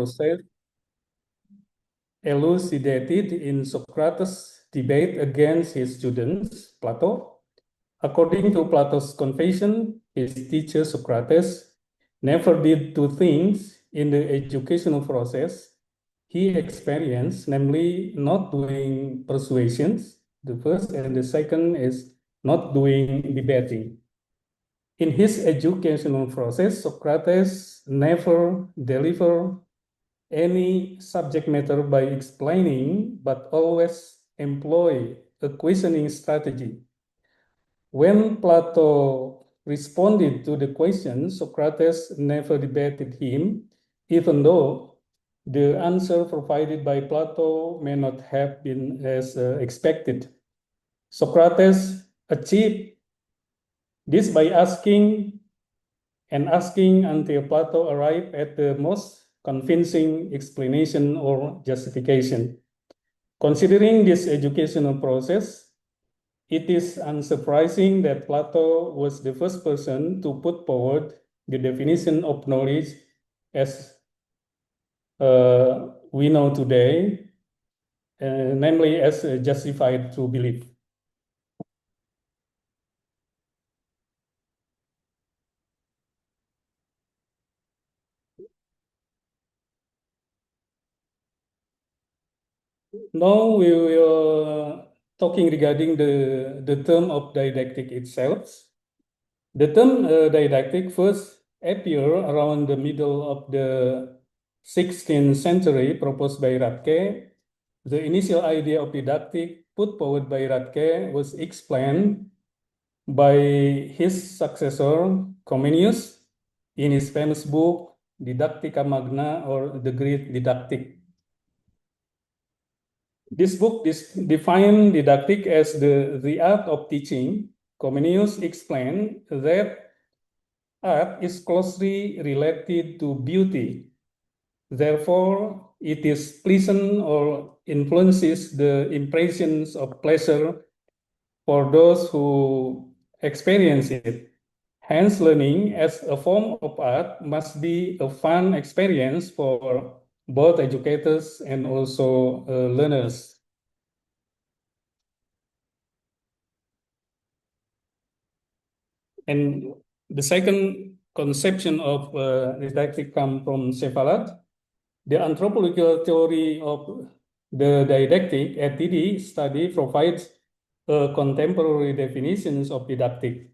process elucidated in Socrates' debate against his students, Plato. According to Plato's confession, his teacher Socrates never did two things in the educational process he experienced, namely not doing persuasions, the first, and the second is not doing debating. In his educational process, Socrates never delivered any subject matter by explaining, but always employ a questioning strategy. When Plato responded to the question, Socrates never debated him, even though the answer provided by Plato may not have been as expected. Socrates achieved this by asking until Plato arrived at the most convincing explanation or justification. Considering this educational process, it is unsurprising that Plato was the first person to put forward the definition of knowledge as we know today, namely as justified through belief. Now we will talking regarding the term of didactic itself. The term didactic first appeared around the middle of the 16th century, proposed by Radke. The initial idea of didactic put forward by Radke was explained by his successor, Comenius, in his famous book, Didactica Magna, or The Great Didactic. This book defined didactic as the art of teaching. Comenius explained that art is closely related to beauty. Therefore, it is pleasant or influences the impressions of pleasure for those who experience it. Hence, learning as a form of art must be a fun experience for both educators and also learners. And the second conception of didactic comes from Cephalad. The anthropological theory of the didactic (ATD) study provides contemporary definitions of didactic.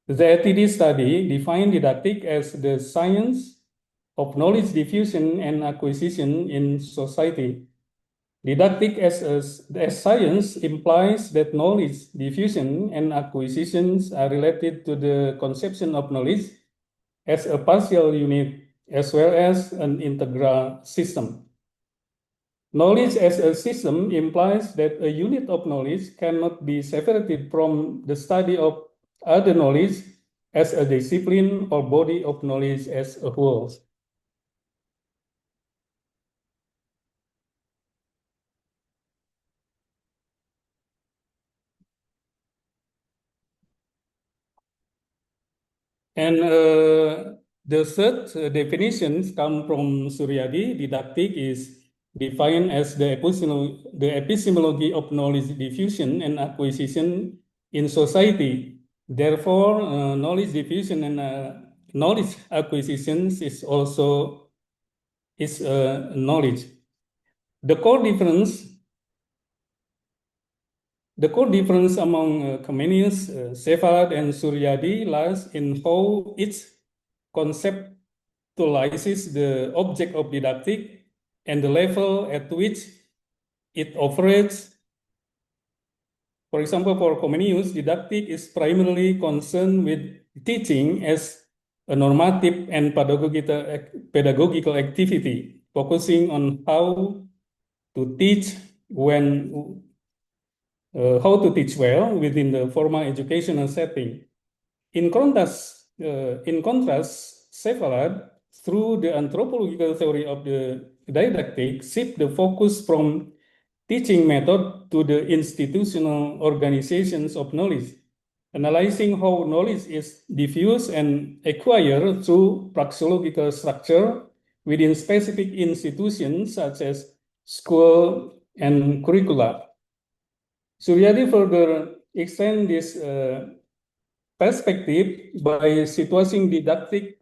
The ATD study defined didactic as the science of knowledge diffusion and acquisition in society. Didactic as science implies that knowledge diffusion and acquisitions are related to the conception of knowledge as a partial unit as well as an integral system. Knowledge as a system implies that a unit of knowledge cannot be separated from the study of other knowledge as a discipline or body of knowledge as a whole. And the third definitions come from Suryadi. Didactic is defined as the epistemology of knowledge diffusion and acquisition in society. Therefore, knowledge diffusion and knowledge acquisitions is also knowledge. The core difference among Comenius, Cephalad, and Suryadi lies in how each conceptualizes the object of didactic and the level at which it operates. For example, for Comenius, didactic is primarily concerned with teaching as a normative and pedagogical activity, focusing on how to teach how to teach well within the formal educational setting. In contrast, Cephalad, through the anthropological theory of the didactic, shift the focus from teaching method to the institutional organizations of knowledge, analyzing how knowledge is diffused and acquired through praxeological structure within specific institutions such as school and curricula. Suryadi further extend this perspective by situating didactic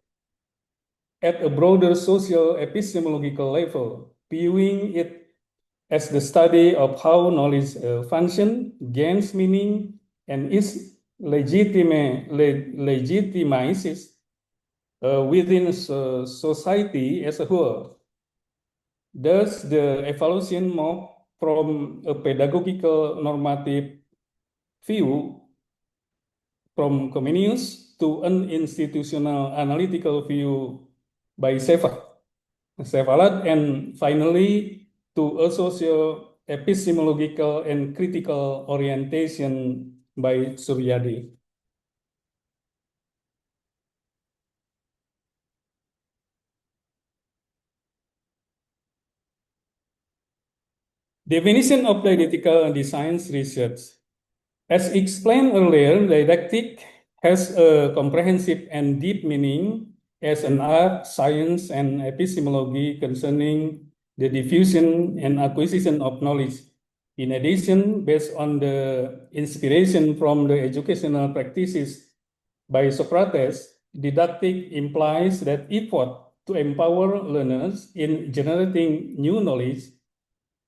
at a broader social epistemological level, viewing it as the study of how knowledge function, gains meaning, and is legitimizes within society as a whole. Thus, the evaluation moved from a pedagogical normative view from Comenius to an institutional analytical view by Cevalad, and finally to a socio-epistemological and critical orientation by Suryadi. Definition of dialectical design research. As explained earlier, didactic has a comprehensive and deep meaning as an art, science, and epistemology concerning the diffusion and acquisition of knowledge. In addition, based on the inspiration from the educational practices by Socrates, didactic implies that effort to empower learners in generating new knowledge.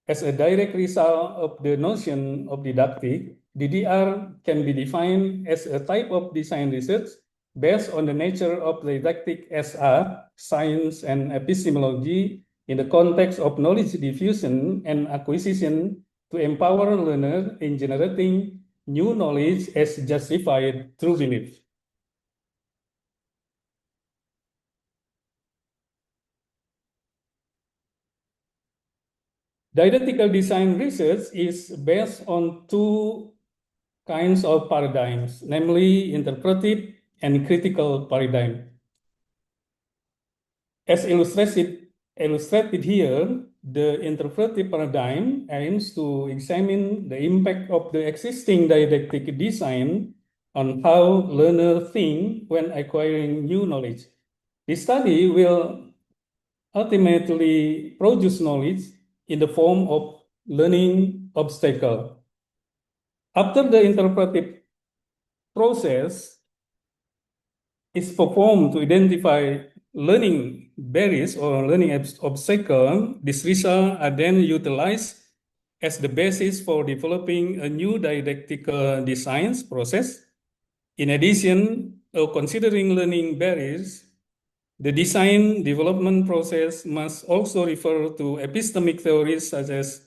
As a direct result of the notion of didactic, DDR can be defined as a type of design research based on the nature of didactic as art, science, and epistemology in the context of knowledge diffusion and acquisition to empower learners in generating new knowledge as justified through belief. Didactical design research is based on two kinds of paradigms, namely interpretive and critical paradigm. As illustrated here, the interpretive paradigm aims to examine the impact of the existing didactic design on how learners think when acquiring new knowledge. This study will ultimately produce knowledge in the form of learning obstacle. After the interpretive process is performed to identify learning barriers or learning obstacles, these results are then utilized as the basis for developing a new didactical design process. In addition, considering learning barriers, the design development process must also refer to epistemic theories such as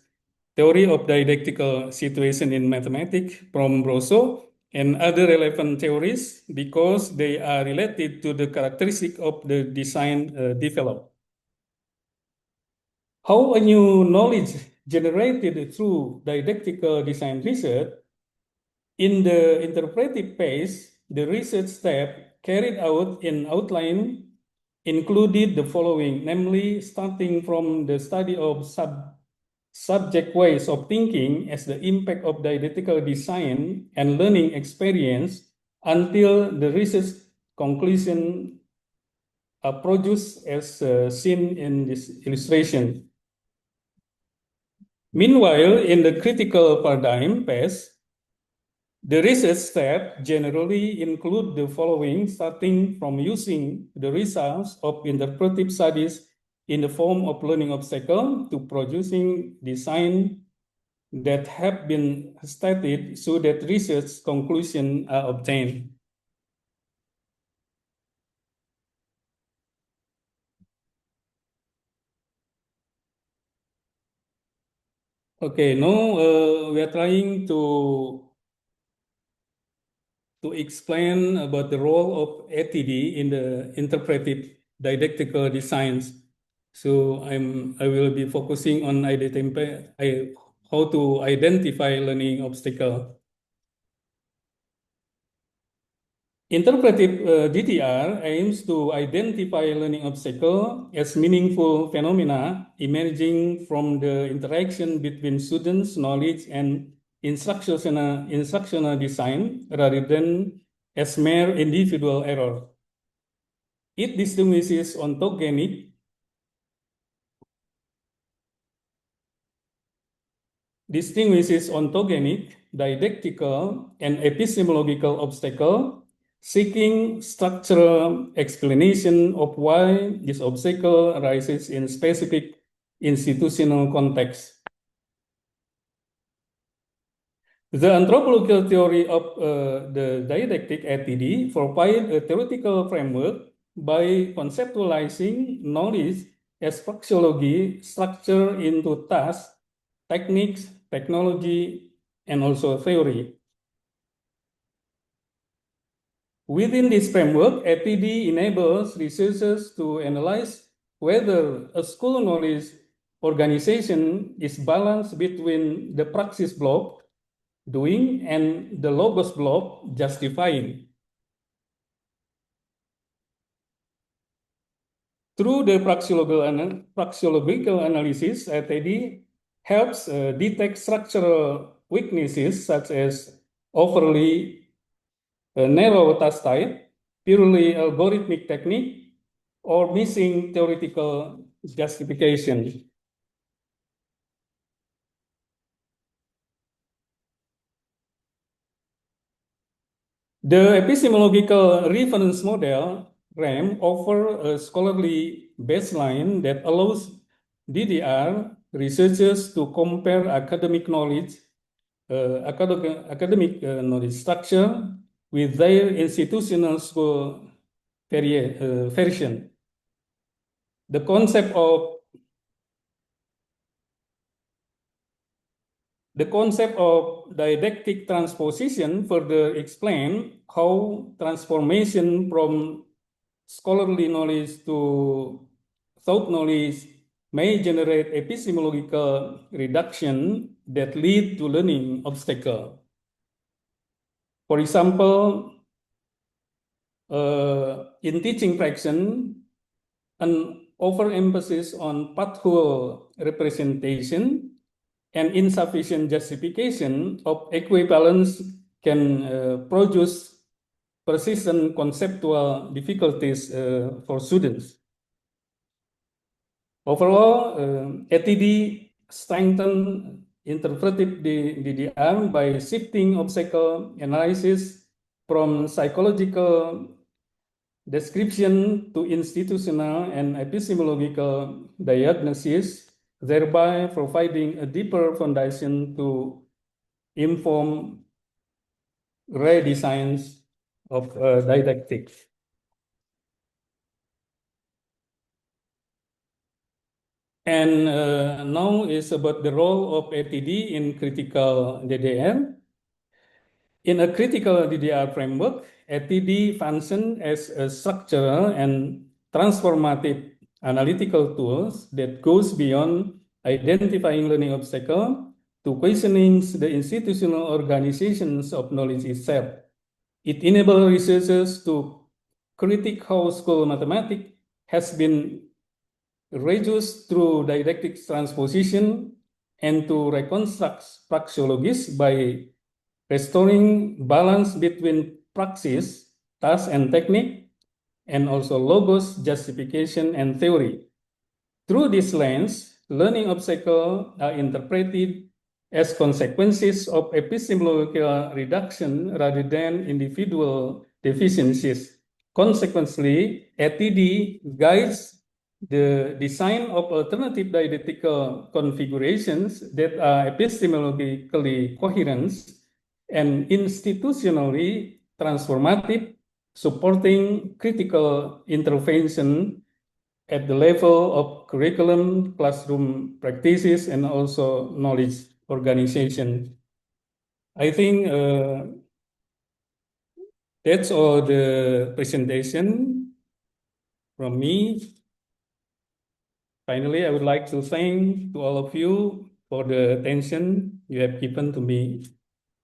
theory of didactical situation in mathematics from Rousseau and other relevant theories because they are related to the characteristic of the design developed. How a new knowledge generated through didactical design research. In the interpretive phase, the research step carried out in outline included the following, namely starting from the study of subject ways of thinking as the impact of didactical design and learning experience until the research conclusion are produced as seen in this illustration. Meanwhile, in the critical paradigm phase, the research step generally include the following, starting from using the results of interpretive studies in the form of learning obstacle to producing design that have been stated so that research conclusions are obtained. Okay, now we are trying to explain about the role of ATD in the interpretive didactical designs. So I will be focusing on how to identify learning obstacle. Interpretive DTR aims to identify learning obstacle as meaningful phenomena emerging from the interaction between students' knowledge and instructional design rather than as mere individual error. It distinguishes ontogenic distinguishes ontogenic, didactical, and epistemological obstacle, seeking structural explanation of why this obstacle arises in specific institutional context. The anthropological theory of the didactic ATD provides a theoretical framework by conceptualizing knowledge as praxeology structured into tasks, techniques, technology, and also theory. Within this framework, ATD enables researchers to analyze whether a school knowledge organization is balanced between the praxis block, doing, and the logos block, justifying. Through the praxeological analysis, ATD helps detect structural weaknesses such as overly narrow task type, purely algorithmic technique, or missing theoretical justification. The epistemological reference model, RAM, offers a scholarly baseline that allows DDR researchers to compare academic knowledge, knowledge structure with their institutional school version. The concept of didactic transposition further explain how transformation from scholarly knowledge to thought knowledge may generate epistemological reduction that lead to learning obstacle. For example, in teaching fraction, an overemphasis on pathwhole representation and insufficient justification of equivalence can produce persistent conceptual difficulties for students. Overall, ATD strengthen interpretive DDR by shifting obstacle analysis from psychological description to institutional and epistemological diagnosis, thereby providing a deeper foundation to inform redesigns of didactics. And now is about the role of ATD in critical DDR. In a critical DDR framework, ATD functions as a structural and transformative analytical tools that goes beyond identifying learning obstacles to questioning the institutional organizations of knowledge itself. It enables researchers to critique how school mathematics has been reduced through didactic transposition and to reconstruct praxeologies by restoring balance between praxis, task and technique, and also logos, justification, and theory. Through this lens, learning obstacles are interpreted as consequences of epistemological reduction rather than individual deficiencies. Consequently, ATD guides the design of alternative didactical configurations that are epistemologically coherent and institutionally transformative, supporting critical intervention at the level of curriculum, classroom practices, and also knowledge organization. I think that's all the presentation from me. Finally, I would like to thank to all of you for the attention you have given to me.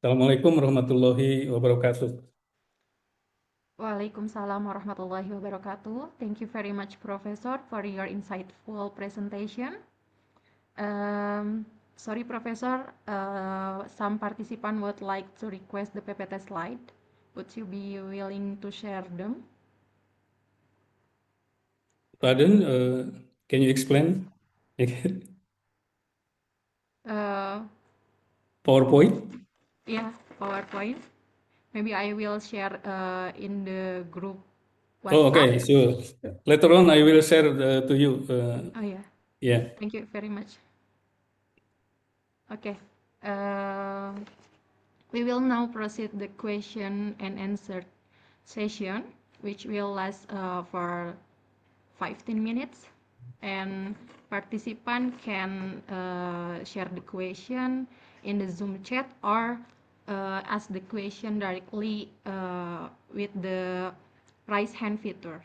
Assalamualaikum warahmatullahi wabarakatuh. Waalaikumsalam warahmatullahi wabarakatuh. Thank you very much, Professor, for your insightful presentation. Sorry, Professor, some participant would like to request the PPT slide. Would you be willing to share them? Pardon, can you explain? Uh, PowerPoint? Yeah, PowerPoint. Maybe I will share in the group Oh, WhatsApp. okay. So later on, I will share to you. Oh yeah, Yeah. thank you very much. Okay. Uh, we will now proceed the question and answer session, which will last for 15 minutes. And participant can share the question in the Zoom chat or ask the question directly with the raise hand feature.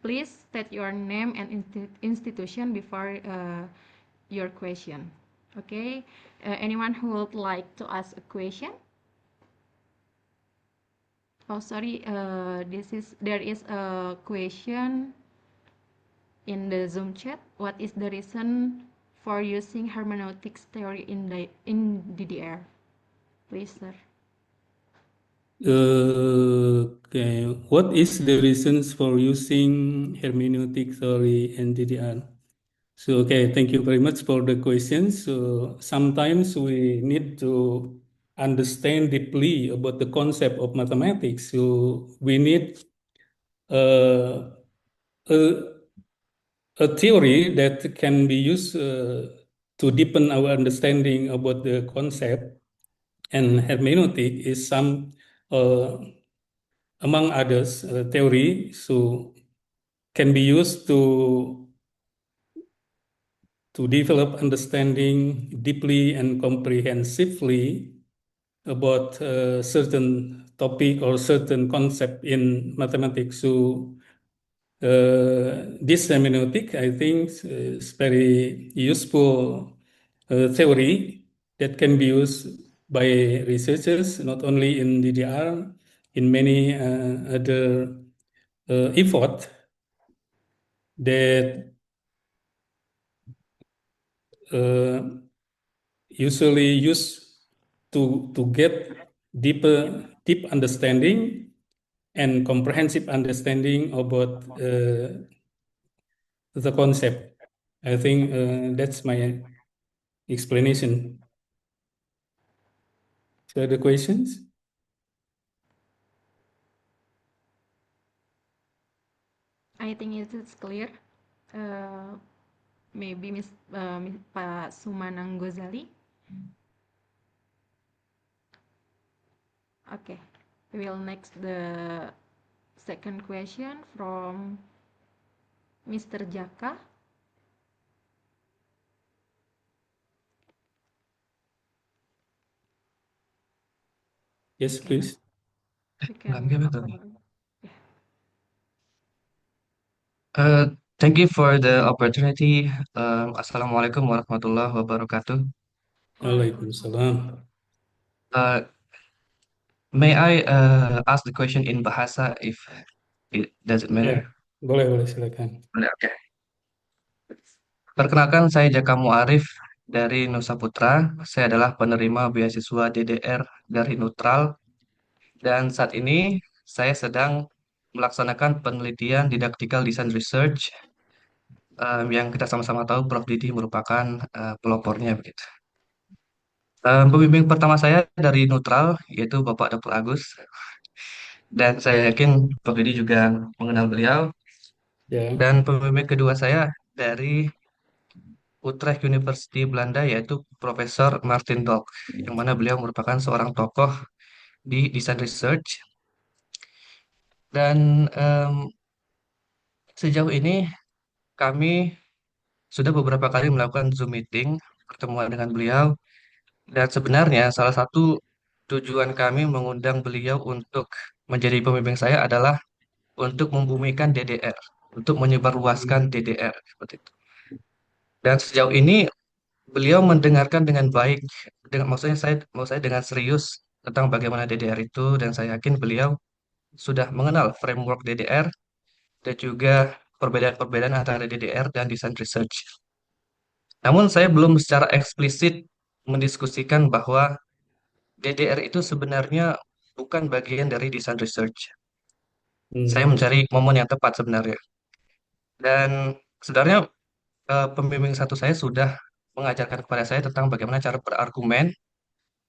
Please state your name and institution before your question. Okay, anyone who would like to ask a question? Oh, sorry, there is a question in the Zoom chat. What is the reason for using hermeneutics theory in DDR? Please, sir. Okay. What is the reasons for using hermeneutic theory in DDR? So, okay, thank you very much for the questions. So, sometimes we need to understand deeply about the concept of mathematics. So, we need uh, a, a theory that can be used to deepen our understanding about the concept. And hermeneutic is some, among others, theory. So, can be used to develop understanding deeply and comprehensively about a certain topic or certain concept in mathematics. So this hermeneutic, I think, is very useful theory that can be used by researchers, not only in DDR, in many other effort that uh, usually used to get deep understanding and comprehensive understanding about the concept. I think that's my explanation. So the questions? I think it is clear. Uh, maybe Pak Sumanang Gozali. Okay, we will next the second question from Mr. Jaka. Yes, Okay, please. we Nggak can betul. open. Yeah. Uh, Thank you for the opportunity. Assalamualaikum warahmatullahi wabarakatuh. Waalaikumsalam. Waalaikumsalam. Uh, may I ask the question in Bahasa if it doesn't Ya, matter? boleh silakan. Boleh, oke. Perkenalkan, saya Jaka Muarif dari Nusa Putra. Saya adalah penerima beasiswa DDR dari Nutral dan saat ini saya sedang melaksanakan penelitian didaktikal design research yang kita sama-sama tahu Prof. Didi merupakan pelopornya begitu. Pembimbing pertama saya dari Nutral, yaitu Bapak Dr. Agus, dan saya yakin Prof. Didi juga mengenal beliau. Ya, Dan pembimbing kedua saya dari Utrecht University Belanda, yaitu Profesor Martin Dolk, yang mana beliau merupakan seorang tokoh di desain research. Dan sejauh ini kami sudah beberapa kali melakukan Zoom meeting, pertemuan dengan beliau, dan sebenarnya salah satu tujuan kami mengundang beliau untuk menjadi pembimbing saya adalah untuk membumikan DDR, untuk menyebarluaskan DDR seperti itu. Dan sejauh ini beliau mendengarkan dengan baik, dengan maksud saya dengan serius tentang bagaimana DDR itu, dan saya yakin beliau sudah mengenal framework DDR dan juga perbedaan-perbedaan antara DDR dan design research. Namun saya belum secara eksplisit mendiskusikan bahwa DDR itu sebenarnya bukan bagian dari design research. Saya hmm, mencari momen yang tepat sebenarnya. Dan sebenarnya pembimbing satu saya sudah mengajarkan kepada saya tentang bagaimana cara berargumen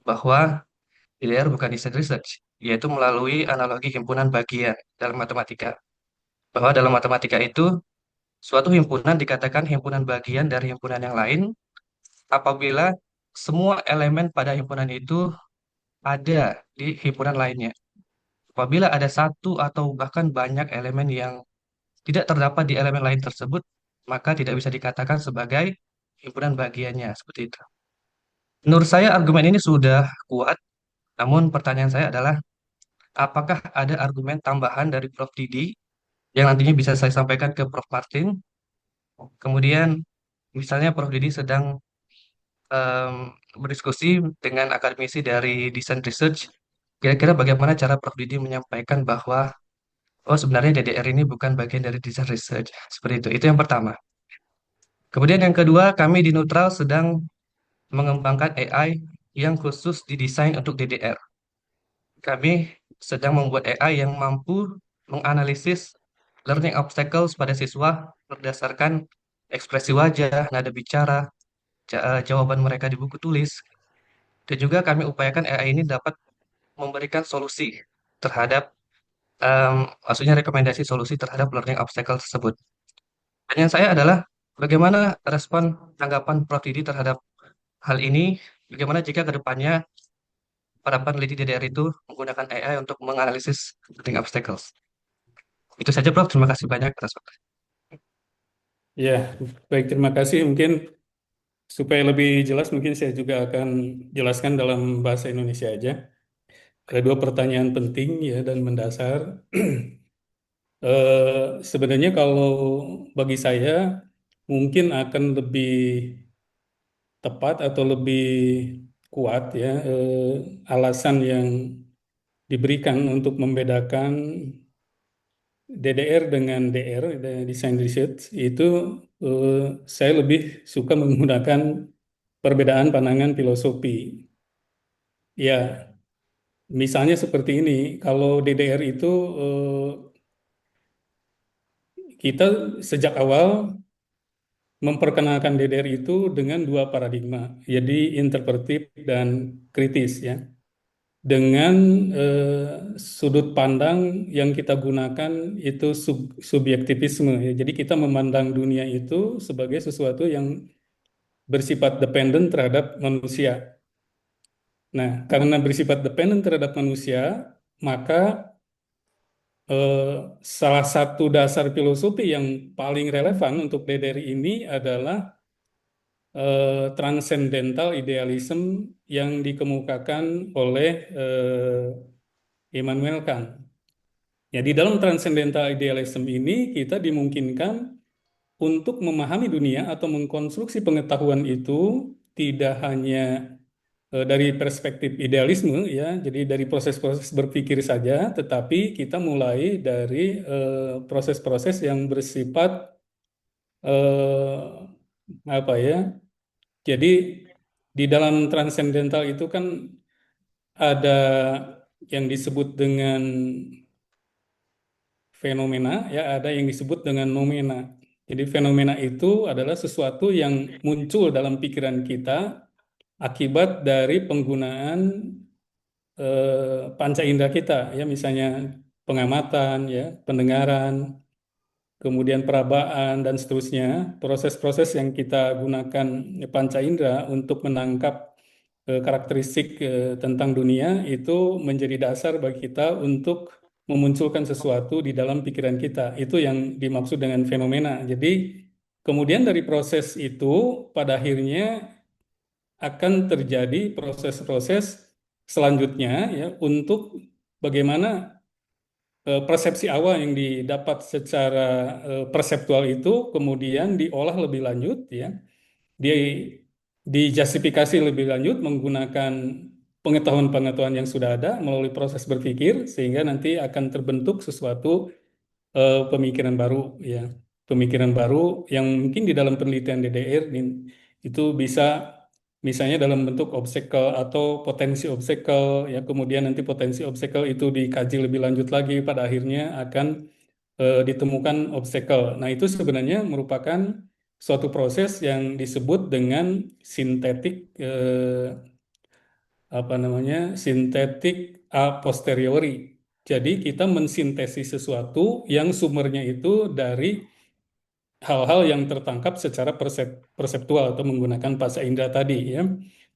bahwa DDR bukan desain research, yaitu melalui analogi himpunan bagian dalam matematika. Bahwa dalam matematika itu, suatu himpunan dikatakan himpunan bagian dari himpunan yang lain apabila semua elemen pada himpunan itu ada di himpunan lainnya. Apabila ada satu atau bahkan banyak elemen yang tidak terdapat di elemen lain tersebut, maka tidak bisa dikatakan sebagai himpunan bagiannya, seperti itu. Menurut saya argumen ini sudah kuat, namun pertanyaan saya adalah, apakah ada argumen tambahan dari Prof. Didi yang nantinya bisa saya sampaikan ke Prof. Martin? Kemudian, misalnya Prof. Didi sedang em, berdiskusi dengan akademisi dari Design Research, kira-kira bagaimana cara Prof. Didi menyampaikan bahwa, oh sebenarnya DDR ini bukan bagian dari Design Research, seperti itu. Itu yang pertama. Kemudian yang kedua, kami di Neutral sedang mengembangkan AI yang khusus didesain untuk DDR. Kami sedang membuat AI yang mampu menganalisis learning obstacles pada siswa berdasarkan ekspresi wajah, nada bicara, jawaban mereka di buku tulis. Dan juga kami upayakan AI ini dapat memberikan solusi terhadap, maksudnya rekomendasi solusi terhadap learning obstacle tersebut. Pertanyaan saya adalah, bagaimana respon tanggapan Prof. Didi terhadap hal ini? Bagaimana jika ke depannya para peneliti DDR itu menggunakan AI untuk menganalisis learning obstacles? Itu saja, Prof. Terima kasih banyak atas waktu. Ya, baik, terima kasih. Mungkin supaya lebih jelas, mungkin saya juga akan jelaskan dalam bahasa Indonesia aja. Ada dua pertanyaan penting ya dan mendasar. Sebenarnya kalau bagi saya mungkin akan lebih tepat atau lebih kuat ya alasan yang diberikan untuk membedakan DDR dengan DR, Design Research, itu saya lebih suka menggunakan perbedaan pandangan filosofi. Ya, misalnya seperti ini, kalau DDR itu kita sejak awal memperkenalkan DDR itu dengan dua paradigma, jadi interpretif dan kritis ya. Dengan sudut pandang yang kita gunakan itu subjektivisme ya. Jadi kita memandang dunia itu sebagai sesuatu yang bersifat dependen terhadap manusia. Nah, karena bersifat dependen terhadap manusia, maka eh, salah satu dasar filosofi yang paling relevan untuk DDR ini adalah transcendental idealism yang dikemukakan oleh Immanuel Kant. Ya, di dalam transcendental idealism ini kita dimungkinkan untuk memahami dunia atau mengkonstruksi pengetahuan itu tidak hanya dari perspektif idealisme ya, jadi dari proses-proses berpikir saja, tetapi kita mulai dari proses-proses yang bersifat apa ya? Jadi di dalam transcendental itu kan ada yang disebut dengan fenomena, ya ada yang disebut dengan nomena. Jadi fenomena itu adalah sesuatu yang muncul dalam pikiran kita akibat dari penggunaan panca indera kita, ya misalnya pengamatan, ya pendengaran, kemudian perabaan dan seterusnya. Proses-proses yang kita gunakan panca indera untuk menangkap karakteristik tentang dunia itu menjadi dasar bagi kita untuk memunculkan sesuatu di dalam pikiran kita. Itu yang dimaksud dengan fenomena. Jadi kemudian dari proses itu pada akhirnya akan terjadi proses-proses selanjutnya ya untuk bagaimana persepsi awal yang didapat secara perseptual itu kemudian diolah lebih lanjut ya, di dijustifikasi lebih lanjut menggunakan pengetahuan-pengetahuan yang sudah ada melalui proses berpikir sehingga nanti akan terbentuk sesuatu pemikiran baru ya, pemikiran baru yang mungkin di dalam penelitian DDR itu bisa misalnya dalam bentuk obstacle atau potensi obstacle ya, kemudian nanti potensi obstacle itu dikaji lebih lanjut lagi pada akhirnya akan ditemukan obstacle. Nah, itu sebenarnya merupakan suatu proses yang disebut dengan sintetik apa namanya sintetik a posteriori. Jadi kita mensintesis sesuatu yang sumbernya itu dari hal-hal yang tertangkap secara perseptual atau menggunakan panca indera tadi ya.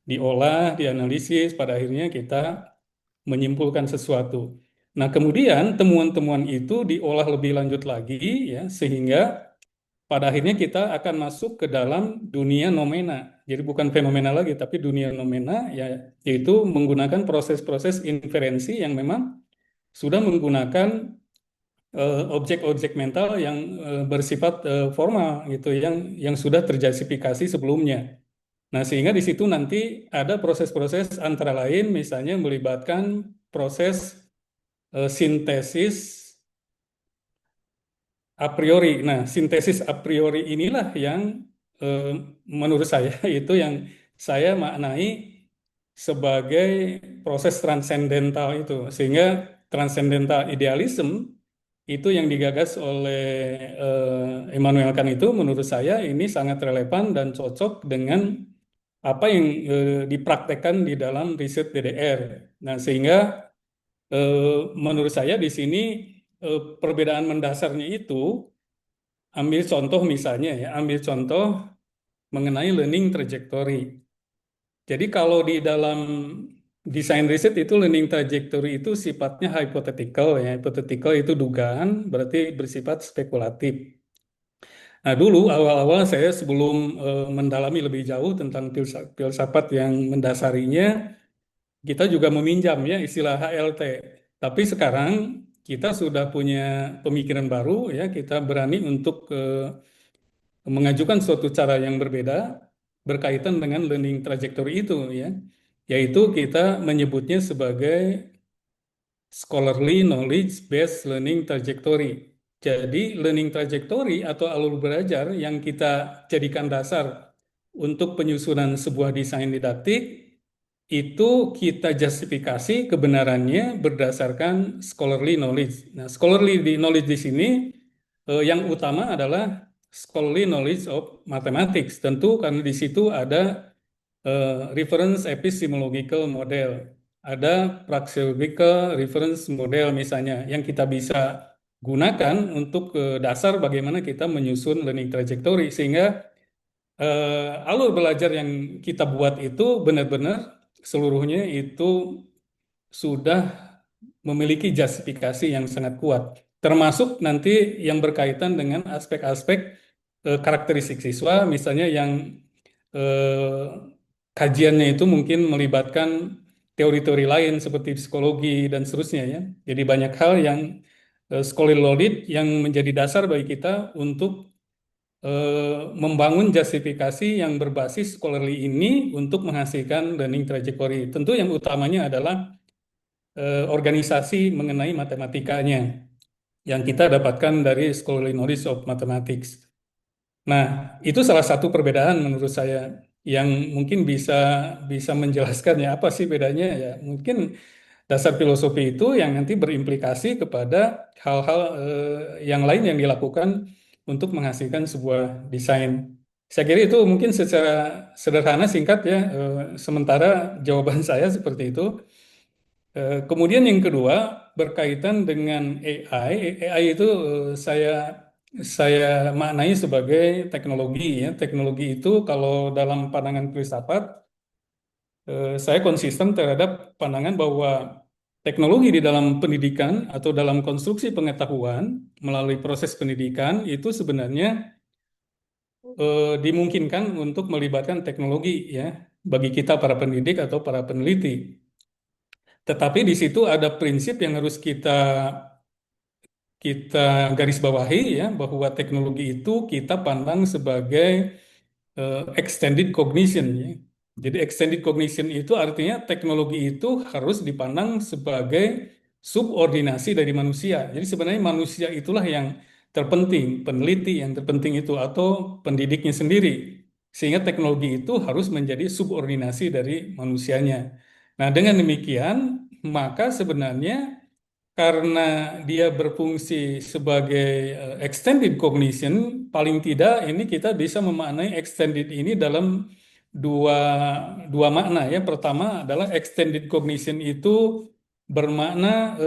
Diolah, dianalisis, pada akhirnya kita menyimpulkan sesuatu. Nah, kemudian temuan-temuan itu diolah lebih lanjut lagi ya sehingga pada akhirnya kita akan masuk ke dalam dunia nomena. Jadi bukan fenomena lagi tapi dunia nomena ya yaitu menggunakan proses-proses inferensi yang memang sudah menggunakan objek-objek mental yang bersifat formal gitu yang sudah terjasifikasi sebelumnya. Nah, sehingga di situ nanti ada proses-proses antara lain misalnya melibatkan proses sintesis a priori. Nah, sintesis a priori inilah yang eh, menurut saya itu yang saya maknai sebagai proses transendental itu. Sehingga transcendental idealism itu yang digagas oleh Immanuel Kant itu menurut saya ini sangat relevan dan cocok dengan apa yang dipraktekkan di dalam riset DDR. Nah, sehingga menurut saya di sini perbedaan mendasarnya itu ambil contoh misalnya ya, ambil contoh mengenai learning trajectory. Jadi kalau di dalam desain riset itu learning trajectory itu sifatnya hypothetical ya. Hypothetical itu dugaan, berarti bersifat spekulatif. Nah, dulu awal-awal saya sebelum mendalami lebih jauh tentang filsafat yang mendasarinya, kita juga meminjam ya istilah HLT. Tapi sekarang kita sudah punya pemikiran baru ya, kita berani untuk mengajukan suatu cara yang berbeda berkaitan dengan learning trajectory itu ya, yaitu kita menyebutnya sebagai scholarly knowledge based learning trajectory. Jadi learning trajectory atau alur belajar yang kita jadikan dasar untuk penyusunan sebuah desain didaktik itu kita justifikasi kebenarannya berdasarkan scholarly knowledge. Nah, scholarly knowledge di sini yang utama adalah scholarly knowledge of mathematics. Tentu karena di situ ada reference epistemological model, ada praxeological reference model misalnya yang kita bisa gunakan untuk dasar bagaimana kita menyusun learning trajectory sehingga alur belajar yang kita buat itu benar-benar seluruhnya itu sudah memiliki justifikasi yang sangat kuat, termasuk nanti yang berkaitan dengan aspek-aspek karakteristik siswa, misalnya yang eh, kajiannya itu mungkin melibatkan teori-teori lain seperti psikologi dan seterusnya ya. Jadi banyak hal yang scholarly loaded yang menjadi dasar bagi kita untuk membangun justifikasi yang berbasis scholarly ini untuk menghasilkan learning trajectory. Tentu yang utamanya adalah organisasi mengenai matematikanya yang kita dapatkan dari scholarly knowledge of mathematics. Nah, itu salah satu perbedaan menurut saya yang mungkin bisa bisa menjelaskan ya apa sih bedanya ya. Mungkin dasar filosofi itu yang nanti berimplikasi kepada hal-hal yang lain yang dilakukan untuk menghasilkan sebuah desain. Saya kira itu mungkin secara sederhana singkat ya. Sementara jawaban saya seperti itu. Kemudian yang kedua berkaitan dengan AI. AI itu saya maknai sebagai teknologi ya. Teknologi itu kalau dalam pandangan filsafat saya konsisten terhadap pandangan bahwa teknologi di dalam pendidikan atau dalam konstruksi pengetahuan melalui proses pendidikan itu sebenarnya dimungkinkan untuk melibatkan teknologi ya bagi kita para pendidik atau para peneliti. Tetapi di situ ada prinsip yang harus kita garis bawahi ya bahwa teknologi itu kita pandang sebagai extended cognition ya. Jadi extended cognition itu artinya teknologi itu harus dipandang sebagai subordinasi dari manusia. Jadi sebenarnya manusia itulah yang terpenting, peneliti yang terpenting itu atau pendidiknya sendiri. Sehingga teknologi itu harus menjadi subordinasi dari manusianya. Nah, dengan demikian, maka sebenarnya karena dia berfungsi sebagai extended cognition, paling tidak ini kita bisa memaknai extended ini dalam dua dua makna ya. Pertama adalah extended cognition itu bermakna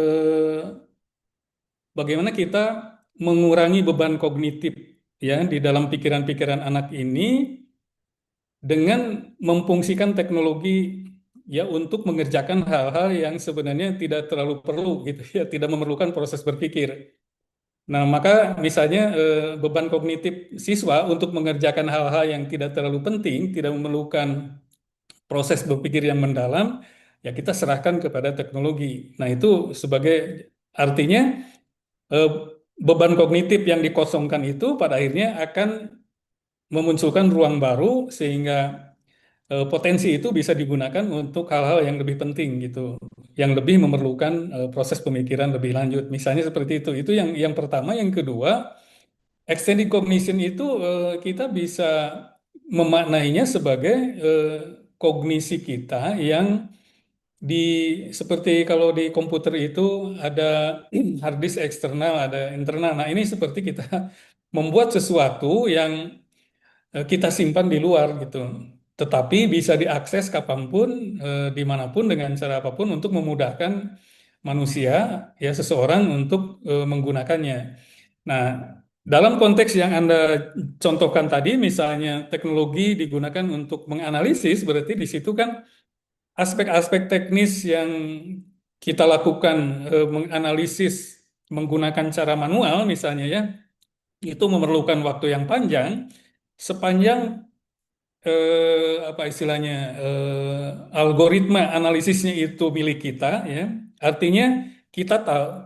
bagaimana kita mengurangi beban kognitif ya di dalam pikiran-pikiran anak ini dengan memfungsikan teknologi ya untuk mengerjakan hal-hal yang sebenarnya tidak terlalu perlu gitu ya, tidak memerlukan proses berpikir. Nah, maka misalnya beban kognitif siswa untuk mengerjakan hal-hal yang tidak terlalu penting, tidak memerlukan proses berpikir yang mendalam, ya kita serahkan kepada teknologi. Nah, itu sebagai artinya eh, beban kognitif yang dikosongkan itu pada akhirnya akan memunculkan ruang baru sehingga potensi itu bisa digunakan untuk hal-hal yang lebih penting gitu, yang lebih memerlukan proses pemikiran lebih lanjut. Misalnya seperti itu. Itu yang pertama. Yang kedua, extended cognition itu kita bisa memaknainya sebagai eh, kognisi kita yang di seperti kalau di komputer itu ada hard disk eksternal, ada internal. Nah, ini seperti kita membuat sesuatu yang kita simpan di luar gitu. Tetapi bisa diakses kapanpun, dimanapun dengan cara apapun untuk memudahkan manusia, ya seseorang untuk menggunakannya. Nah, dalam konteks yang Anda contohkan tadi, misalnya teknologi digunakan untuk menganalisis, berarti di situ kan aspek-aspek teknis yang kita lakukan menganalisis menggunakan cara manual misalnya ya, itu memerlukan waktu yang panjang, sepanjang apa istilahnya algoritma analisisnya itu milik kita ya. Artinya kita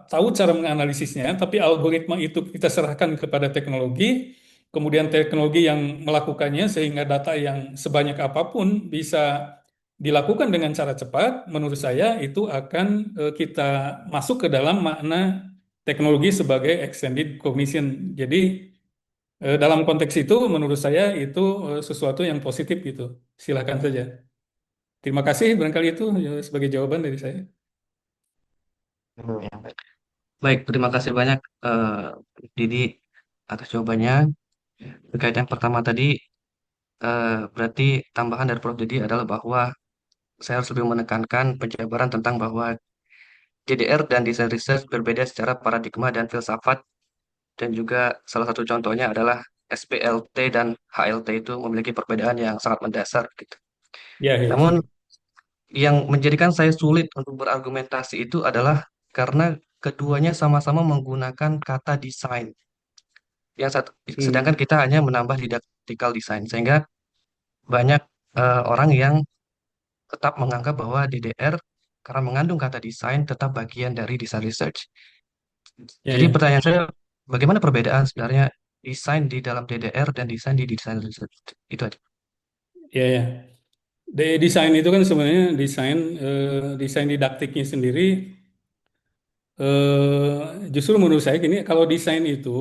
tahu cara menganalisisnya, tapi algoritma itu kita serahkan kepada teknologi, kemudian teknologi yang melakukannya sehingga data yang sebanyak apapun bisa dilakukan dengan cara cepat. Menurut saya itu akan kita masuk ke dalam makna teknologi sebagai extended cognition. Jadi dalam konteks itu, menurut saya itu sesuatu yang positif gitu. Silakan saja. Terima kasih, barangkali itu sebagai jawaban dari saya. Oh, ya, baik. Baik, terima kasih banyak Didi atas jawabannya. Terkait yang pertama tadi, berarti tambahan dari Prof. Didi adalah bahwa saya harus lebih menekankan penjabaran tentang bahwa DDR dan desain research berbeda secara paradigma dan filsafat, dan juga salah satu contohnya adalah SPLT dan HLT itu memiliki perbedaan yang sangat mendasar gitu. Ya, ya, Namun setuju. yang menjadikan saya sulit untuk berargumentasi itu adalah karena keduanya sama-sama menggunakan kata desain. Sedangkan Hmm. kita hanya menambah didactical design, sehingga banyak orang yang tetap menganggap bahwa DDR karena mengandung kata desain tetap bagian dari desain research. Ya, Jadi ya, pertanyaan saya, bagaimana perbedaan sebenarnya desain di dalam DDR dan desain di desain research? Itu aja. ya, ya. Desain itu kan sebenarnya desain didaktiknya sendiri. Justru menurut saya gini, kalau desain itu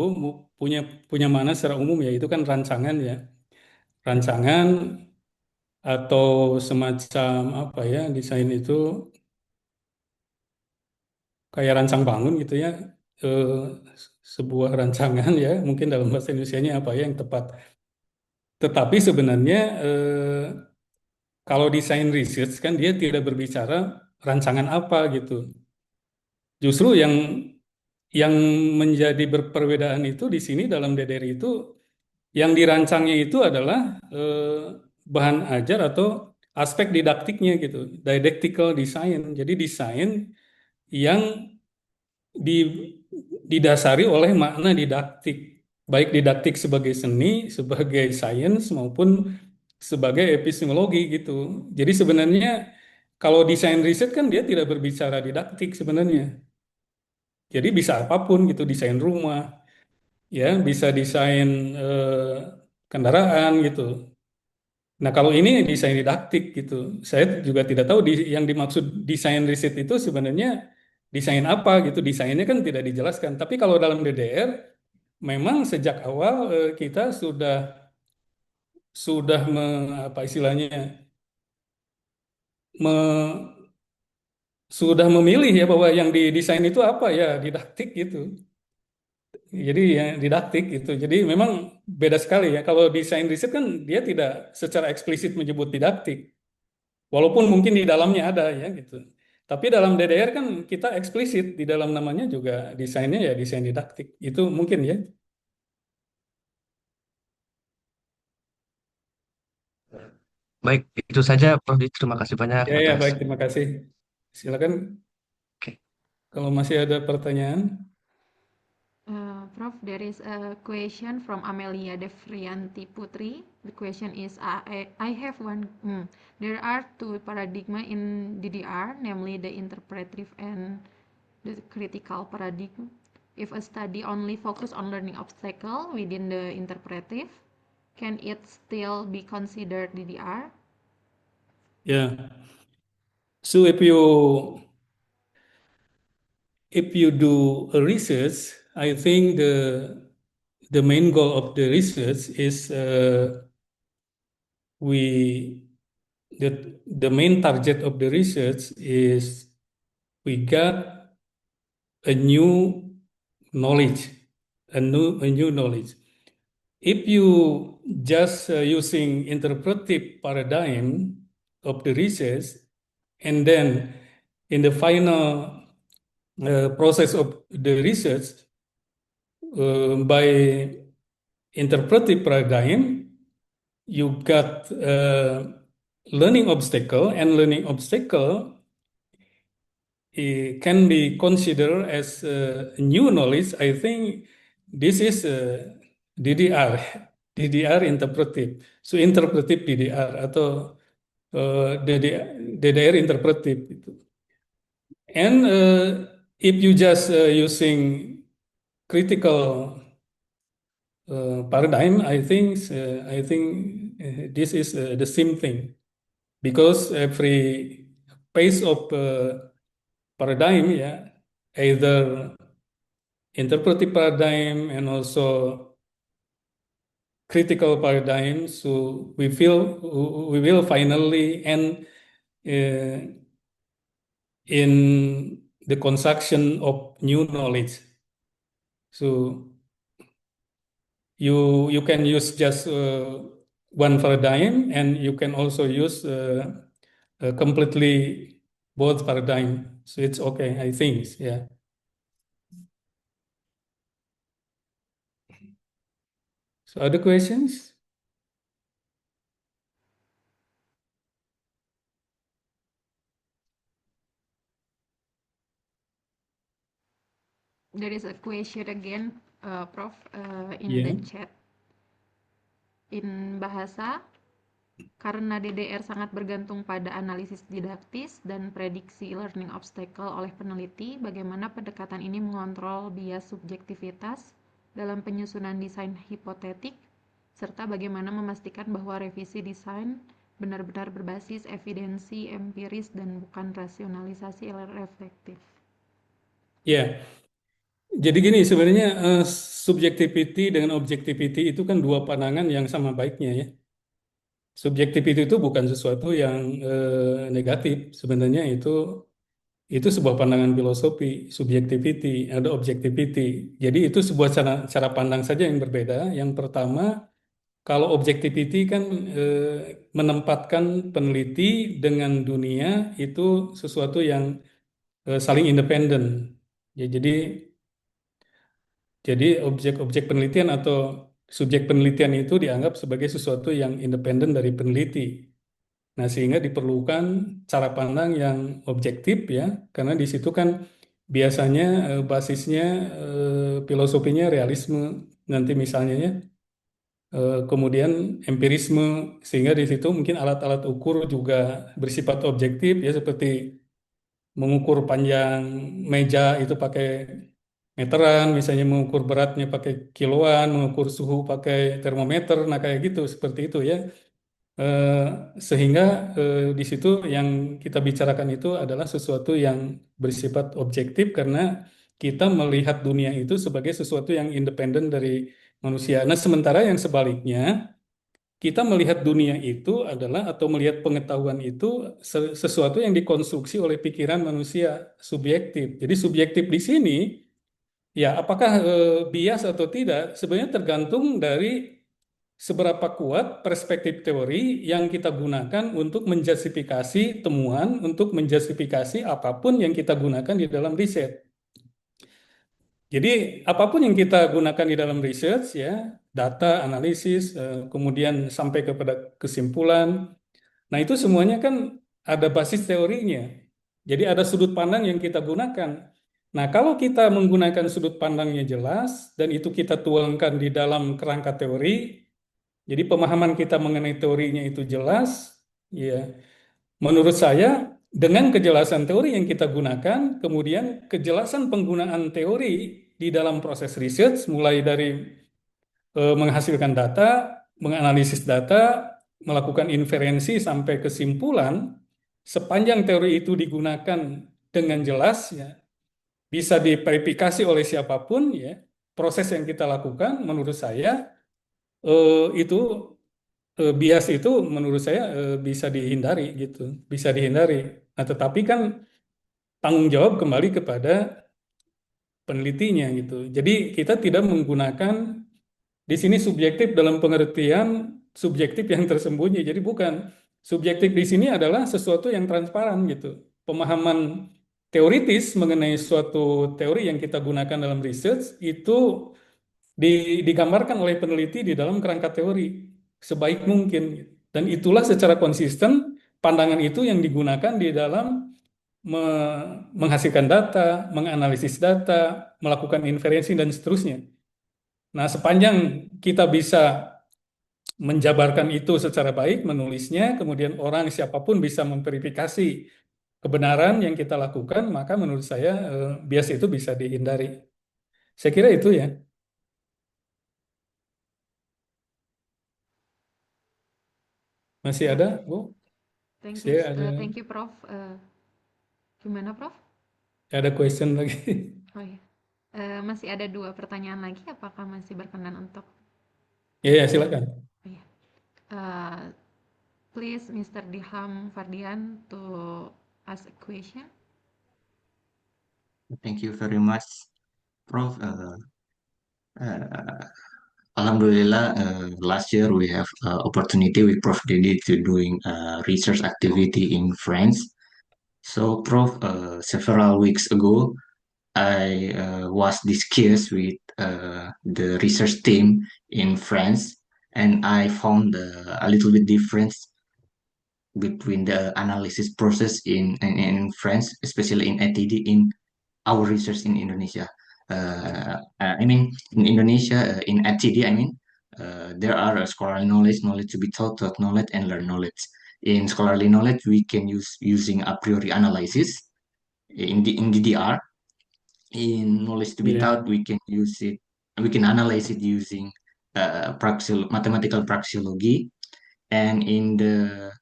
punya punya mana secara umum ya itu kan rancangan ya, rancangan atau semacam apa ya desain itu kayak rancang bangun gitu ya, eh, sebuah rancangan ya, mungkin dalam bahasa Indonesianya apa ya yang tepat. Tetapi sebenarnya kalau desain research kan dia tidak berbicara rancangan apa gitu. Justru yang menjadi berperbedaan itu di sini dalam DDR itu yang dirancangnya itu adalah bahan ajar atau aspek didaktiknya gitu, didactical design. Jadi desain yang di- didasari oleh makna didaktik, baik didaktik sebagai seni, sebagai sains maupun sebagai epistemologi gitu. Jadi sebenarnya kalau desain riset kan dia tidak berbicara didaktik sebenarnya. Jadi bisa apapun gitu, desain rumah, ya bisa desain kendaraan gitu. Nah kalau ini desain didaktik gitu, saya juga tidak tahu yang dimaksud desain riset itu sebenarnya desain apa gitu. Desainnya kan tidak dijelaskan. Tapi kalau dalam DDR memang sejak awal kita sudah apa istilahnya me- sudah memilih ya bahwa yang didesain itu apa ya didaktik gitu. Jadi ya didaktik itu. Jadi memang beda sekali ya. Kalau desain riset kan dia tidak secara eksplisit menyebut didaktik. Walaupun mungkin di dalamnya ada ya gitu. Tapi dalam DDR kan kita eksplisit di dalam namanya juga desainnya ya desain didaktik. Itu mungkin ya. Baik, itu saja Prof. Terima kasih banyak Ya ya atas. baik terima kasih. Silakan Oke. kalau masih ada pertanyaan. Prof, there is a question from Amelia Devrianti Putri. The question is, I have one. There are two paradigma in DDR, namely the interpretive and the critical paradigm. If a study only focus on learning obstacle within the interpretive, can it still be considered DDR? Ya. So if you do a research, I think the main goal of the research is we the main target of the research is we got a new knowledge, a new knowledge. If you just using interpretive paradigm of the research, and then in the final process of the research by interpretive paradigm, you got learning obstacle, and learning obstacle can be considered as new knowledge. I think this is DDR, DDR interpretive. So interpretive DDR atau DDR interpretive itu. And if you just using critical paradigm, I think this is the same thing because every phase of paradigm, yeah, either interpretive paradigm and also critical paradigm. So we will finally end uh, in the construction of new knowledge. So you can use just one paradigm, and you can also use completely both paradigm. So it's okay, I think. Yeah. So other questions? There is a question again, Prof, in Yeah. the chat. In bahasa, karena DDR sangat bergantung pada analisis didaktis dan prediksi learning obstacle oleh peneliti, bagaimana pendekatan ini mengontrol bias subjektivitas dalam penyusunan desain hipotetik, serta bagaimana memastikan bahwa revisi desain benar-benar berbasis evidensi empiris dan bukan rasionalisasi reflektif. Ya, jadi gini sebenarnya subjectivity dengan objectivity itu kan dua pandangan yang sama baiknya ya. Subjektivity itu bukan sesuatu yang negatif, sebenarnya itu sebuah pandangan filosofi. Subjectivity, ada objectivity. Jadi itu sebuah cara pandang saja yang berbeda. Yang pertama, kalau objectivity kan menempatkan peneliti dengan dunia itu sesuatu yang saling independen. Ya, jadi objek-objek penelitian atau subjek penelitian itu dianggap sebagai sesuatu yang independen dari peneliti. Nah, sehingga diperlukan cara pandang yang objektif ya, karena di situ kan biasanya basisnya filosofinya realisme nanti misalnya ya. Kemudian empirisme, sehingga di situ mungkin alat-alat ukur juga bersifat objektif ya, seperti mengukur panjang meja itu pakai meteran, misalnya mengukur beratnya pakai kiloan, mengukur suhu pakai termometer, nah kayak gitu, seperti itu ya. Eh, Sehingga di situ yang kita bicarakan itu adalah sesuatu yang bersifat objektif karena kita melihat dunia itu sebagai sesuatu yang independen dari manusia. Nah, sementara yang sebaliknya, kita melihat dunia itu adalah atau melihat pengetahuan itu sesuatu yang dikonstruksi oleh pikiran manusia subjektif. Jadi subjektif di sini Ya, apakah bias atau tidak sebenarnya tergantung dari seberapa kuat perspektif teori yang kita gunakan untuk menjustifikasi temuan, untuk menjustifikasi apapun yang kita gunakan di dalam riset. Jadi apapun yang kita gunakan di dalam research ya, data, analisis, kemudian sampai kepada kesimpulan. Nah, itu semuanya kan ada basis teorinya. Jadi ada sudut pandang yang kita gunakan. Nah, kalau kita menggunakan sudut pandangnya jelas dan itu kita tuangkan di dalam kerangka teori, jadi pemahaman kita mengenai teorinya itu jelas, ya. Menurut saya dengan kejelasan teori yang kita gunakan, kemudian kejelasan penggunaan teori di dalam proses research mulai dari menghasilkan data, menganalisis data, melakukan inferensi sampai kesimpulan, sepanjang teori itu digunakan dengan jelas, ya, bisa diverifikasi oleh siapapun, ya, proses yang kita lakukan, menurut saya itu bias itu menurut saya bisa dihindari gitu, bisa dihindari. Nah, tetapi kan tanggung jawab kembali kepada penelitinya gitu. Jadi kita tidak menggunakan di sini subjektif dalam pengertian subjektif yang tersembunyi. Jadi bukan subjektif di sini adalah sesuatu yang transparan gitu. Pemahaman teoritis mengenai suatu teori yang kita gunakan dalam research itu digambarkan oleh peneliti di dalam kerangka teori sebaik mungkin. Dan itulah secara konsisten pandangan itu yang digunakan di dalam menghasilkan data, menganalisis data, melakukan inferensi dan seterusnya. Nah, sepanjang kita bisa menjabarkan itu secara baik, menulisnya, kemudian orang siapapun bisa memverifikasi kebenaran yang kita lakukan, maka menurut saya bias itu bisa dihindari. Saya kira itu ya. Masih Ya, ada, Bu? thank you, Saya ada thank you, Prof. Gimana, Prof? ada question lagi. Oh ya, masih ada dua pertanyaan lagi. Apakah masih berkenan untuk? Ya, ya, silakan. Oh ya, Uh, please, Mr. Diham Fardian, to ask a question. Thank you very much, Prof. Uh, Alhamdulillah, last year we have opportunity with Prof. Dedi to doing research activity in France. So, Prof, several weeks ago, I was discussed with the research team in France, and I found a little bit difference between the analysis process in France, especially in ATD, in our research in Indonesia. I mean, in Indonesia, in ATD, I mean, there are scholarly knowledge, knowledge to be taught, taught knowledge, and learn knowledge. In scholarly knowledge, we can use using a priori analysis in DDR. In knowledge to be Ya, taught, we can use it. We can analyze it using mathematical praxeology. And in the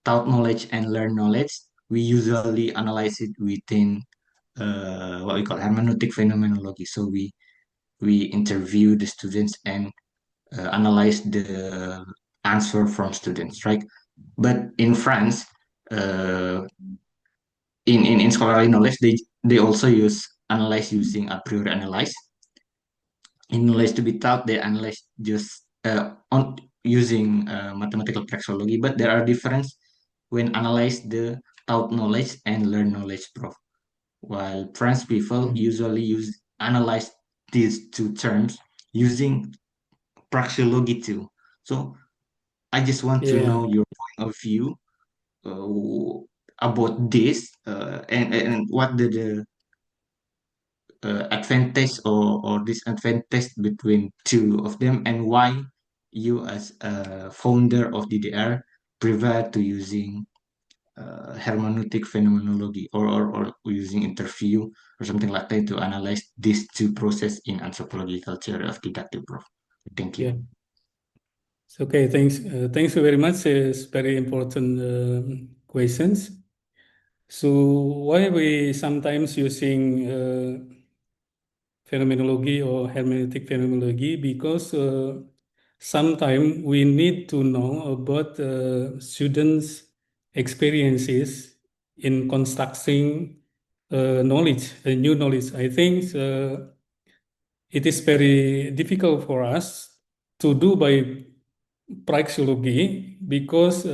taught knowledge and learn knowledge, we usually analyze it within what we call hermeneutic phenomenology. So we interview the students and analyze the answer from students, right? But in France, uh, in scholarly knowledge, they also use analyze using a priori analyze. In knowledge to be taught, they analyze just on using mathematical praxeology, but there are difference when analyze the taught knowledge and learn knowledge, Prof. While French people usually use analyze these two terms using praxeology too. So I just want to ya, know your point of view about this and what the advantage or disadvantage between two of them, and why you as a founder of DDR prefer to using hermeneutic phenomenology or using interview or something like that to analyze these two process in anthropological theory of deductive proof. Thank you. ya. Okay, thanks. Thanks very much. It's very important questions. So why we sometimes using phenomenology or hermeneutic phenomenology? Because sometimes we need to know about students' experiences in constructing knowledge, new knowledge. I think it is very difficult for us to do by praxeology because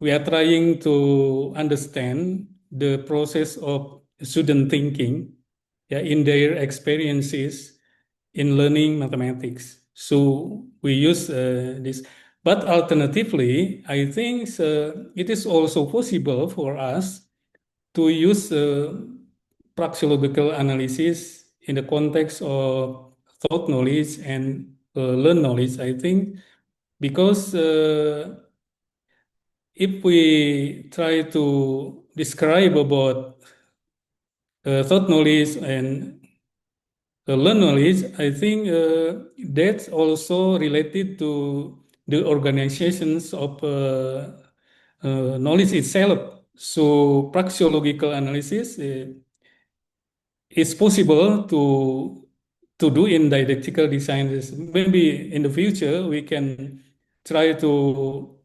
we are trying to understand the process of student thinking, yeah, in their experiences in learning mathematics. So we use this. But alternatively, I think it is also possible for us to use praxeological analysis in the context of thought knowledge and learn knowledge, I think, because if we try to describe about thought knowledge and learn knowledge, I think that's also related to the organizations of knowledge itself. So praxeological analysis is possible to do in didactical design. Maybe in the future we can try to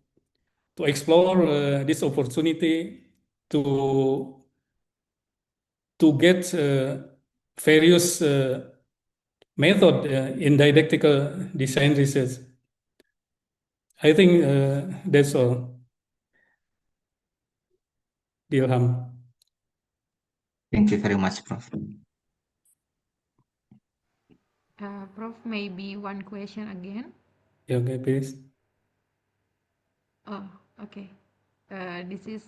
explore this opportunity to get various method in didactical design research. I think that's all, Dilham. Thank you very much, Prof. Prof, maybe one question again. Yeah, okay, please. Oh, okay. This is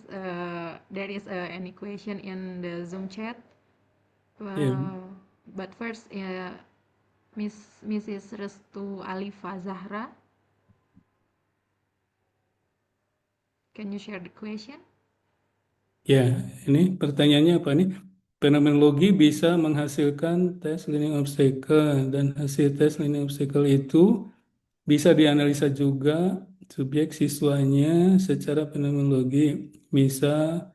there is any question in the Zoom chat. Yeah. But first, Mrs. Restu Alifa Zahra, can you share the question? Ya, ini pertanyaannya apa nih? Fenomenologi bisa menghasilkan tes learning obstacle dan hasil tes learning obstacle itu bisa dianalisa juga subjek siswanya secara fenomenologi bisa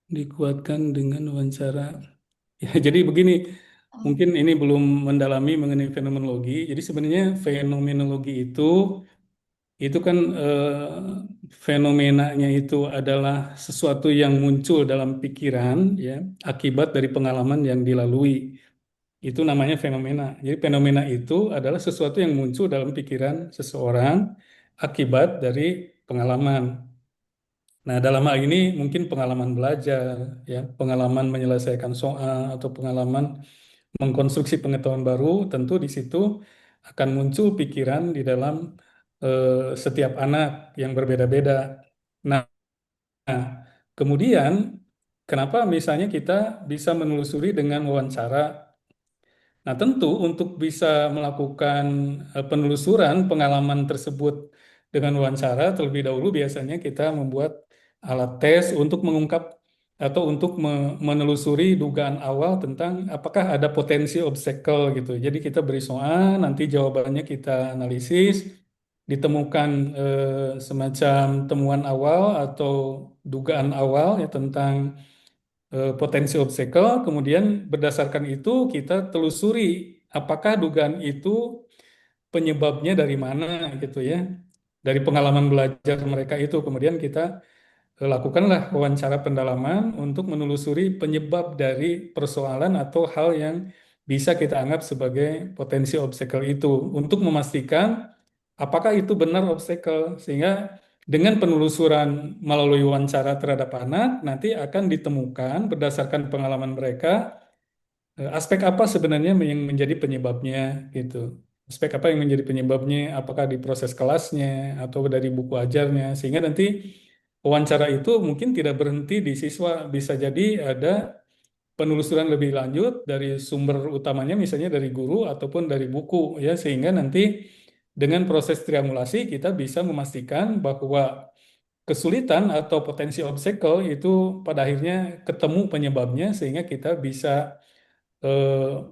dikuatkan dengan wawancara. Ya, jadi begini, mungkin ini belum mendalami mengenai fenomenologi. Jadi sebenarnya fenomenologi itu kan fenomenanya itu adalah sesuatu yang muncul dalam pikiran, ya, akibat dari pengalaman yang dilalui. Itu namanya fenomena. Jadi fenomena itu adalah sesuatu yang muncul dalam pikiran seseorang akibat dari pengalaman. Nah, dalam hal ini mungkin pengalaman belajar, ya, pengalaman menyelesaikan soal atau pengalaman mengkonstruksi pengetahuan baru, tentu di situ akan muncul pikiran di dalam setiap anak yang berbeda-beda. Nah, kemudian kenapa misalnya kita bisa menelusuri dengan wawancara? Nah, tentu untuk bisa melakukan penelusuran pengalaman tersebut dengan wawancara, terlebih dahulu biasanya kita membuat alat tes untuk mengungkap atau untuk menelusuri dugaan awal tentang apakah ada potensi obstacle gitu. Jadi kita beri soal, nanti jawabannya kita analisis, ditemukan semacam temuan awal atau dugaan awal ya tentang potensi obstacle, kemudian berdasarkan itu kita telusuri apakah dugaan itu penyebabnya dari mana gitu ya. Dari pengalaman belajar mereka itu kemudian kita lakukanlah wawancara pendalaman untuk menelusuri penyebab dari persoalan atau hal yang bisa kita anggap sebagai potensi obstacle itu untuk memastikan apakah itu benar obstacle sehingga dengan penelusuran melalui wawancara terhadap anak nanti akan ditemukan berdasarkan pengalaman mereka aspek apa sebenarnya yang menjadi penyebabnya gitu. Aspek apa yang menjadi penyebabnya, apakah di proses kelasnya atau dari buku ajarnya, sehingga nanti wawancara itu mungkin tidak berhenti di siswa, bisa jadi ada penelusuran lebih lanjut dari sumber utamanya, misalnya dari guru ataupun dari buku, ya, sehingga nanti dengan proses triangulasi kita bisa memastikan bahwa kesulitan atau potensi obstacle itu pada akhirnya ketemu penyebabnya, sehingga kita bisa eh,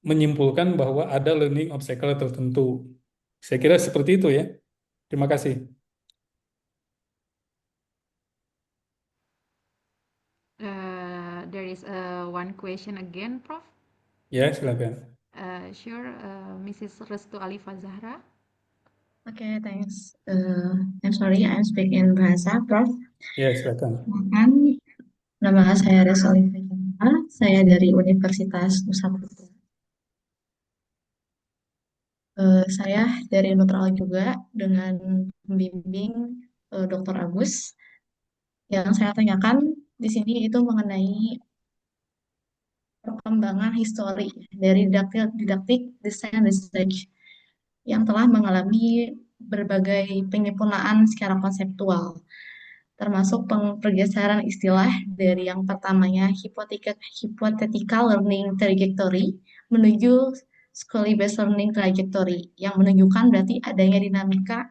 menyimpulkan bahwa ada learning obstacle tertentu. Saya kira seperti itu ya. Terima kasih. There is one question again, Prof. Ya, silakan. Sure, Mrs. Restu Alifa Zahra. Okay, thanks. I'm sorry, I'm speaking bahasa, Prof. Ya, silakan. Nama saya Restu Alifa Zahra, saya dari Universitas Nusa Tenggara. Saya dari Neutral juga dengan pembimbing Dr. Agus. Yang saya tanyakan di sini itu mengenai perkembangan histori dari didaktik desain research yang telah mengalami berbagai penyempurnaan secara konseptual, termasuk pergeseran istilah dari yang pertamanya hypothetical learning trajectory menuju scholarly based learning trajectory yang menunjukkan berarti adanya dinamika